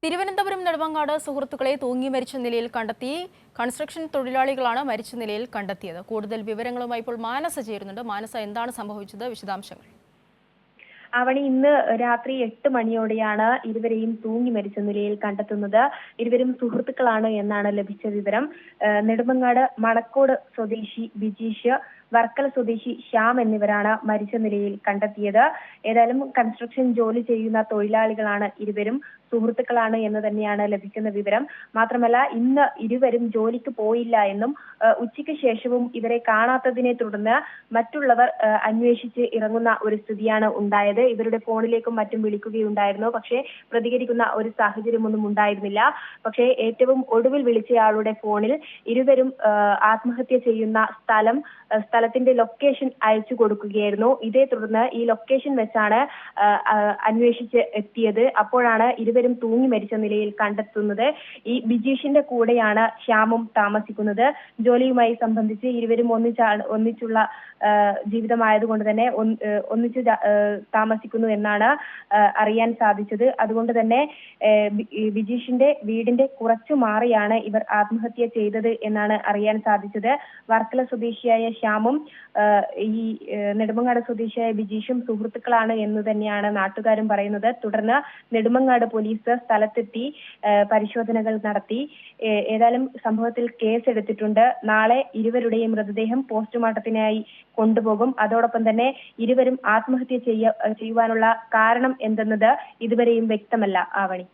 തിരുവനന്തപുരം നെടുമങ്ങാട് സുഹൃത്തുക്കളെ തൂങ്ങി മരിച്ച നിലയിൽ കണ്ടെത്തി. കൺസ്ട്രക്ഷൻ തൊഴിലാളികളാണ് മരിച്ച നിലയിൽ കണ്ടെത്തിയത്. കൂടുതൽ വിവരങ്ങളുമായി ഇപ്പോൾ മാനസ ചേരുന്നുണ്ട്. മാനസ, എന്താണ് സംഭവിച്ചത്? വിശദാംശങ്ങൾ. അവണി ഇന്ന് രാത്രി 8 മണിയോടെയാണ് ഇരുവരെയും തൂങ്ങി മരിച്ച നിലയിൽ കണ്ടെത്തുന്നത്. ഇരുവരും സുഹൃത്തുക്കളാണ് എന്നാണ് ലഭിച്ച വിവരം. നെടുമങ്ങാട് മണക്കോട് സ്വദേശി ബിജീഷ്, വർക്കല സ്വദേശി ശ്യാം എന്നിവരാണ് മരിച്ച നിലയിൽ കണ്ടെത്തിയത്. ഏതായാലും കൺസ്ട്രക്ഷൻ ജോലി ചെയ്യുന്ന തൊഴിലാളികളാണ് ഇരുവരും, സുഹൃത്തുക്കളാണ് എന്ന് തന്നെയാണ് ലഭിക്കുന്ന വിവരം. മാത്രമല്ല, ഇന്ന് ഇരുവരും ജോലിക്ക് പോയില്ല എന്നും ഉച്ചയ്ക്ക് ശേഷവും ഇവരെ കാണാത്തതിനെ തുടർന്ന് മറ്റുള്ളവർ അന്വേഷിച്ച് ഇറങ്ങുന്ന ഒരു സ്ഥിതിയാണ് ഉണ്ടായത്. ഇവരുടെ ഫോണിലേക്കും മറ്റും വിളിക്കുകയുണ്ടായിരുന്നു, പക്ഷേ പ്രതികരിക്കുന്ന ഒരു സാഹചര്യമൊന്നും ഉണ്ടായിരുന്നില്ല. പക്ഷേ ഏറ്റവും ഒടുവിൽ വിളിച്ചയാളുടെ ഫോണിൽ ഇരുവരും ആത്മഹത്യ ചെയ്യുന്ന സ്ഥലത്തിന്റെ ലൊക്കേഷൻ അയച്ചു കൊടുക്കുകയായിരുന്നു. ഇതേ തുടർന്ന് ഈ ലൊക്കേഷൻ വെച്ചാണ് അന്വേഷിച്ച് എത്തിയത്. അപ്പോഴാണ് ഇരുവരും തൂങ്ങി മരിച്ച നിലയിൽ കണ്ടെത്തുന്നത്. ഈ ബിജീഷിന്റെ കൂടെയാണ് ശ്യാമും താമസിക്കുന്നത്. ജോലിയുമായി സംബന്ധിച്ച് ഇരുവരും ഒന്നിച്ചുള്ള ജീവിതമായതുകൊണ്ട് തന്നെ ഒന്നിച്ച് താമസിക്കുന്നു എന്നാണ് അറിയാൻ സാധിച്ചത്. അതുകൊണ്ട് തന്നെ ബിജീഷിന്റെ വീടിന്റെ കുറച്ചു മാറിയാണ് ഇവർ ആത്മഹത്യ ചെയ്തത് എന്നാണ് അറിയാൻ സാധിച്ചത്. വർക്കല സ്വദേശിയായ ശ്യാമും ഈ നെടുമങ്ങാട് സ്വദേശിയായ ബിജീഷും സുഹൃത്തുക്കളാണ് എന്ന് തന്നെയാണ് നാട്ടുകാരും പറയുന്നത്. തുടർന്ന് നെടുമങ്ങാട് പോലീസ് സ്ഥലത്തെത്തി പരിശോധനകൾ നടത്തി. ഏതായാലും സംഭവത്തിൽ കേസെടുത്തിട്ടുണ്ട്. നാളെ ഇരുവരുടെയും മൃതദേഹം പോസ്റ്റ്മോർട്ടത്തിനായി കൊണ്ടുപോകും. അതോടൊപ്പം തന്നെ ഇരുവരും ആത്മഹത്യ ചെയ്യുവാനുള്ള കാരണം എന്തെന്നത് ഇതുവരെയും വ്യക്തമല്ല. ആവണി.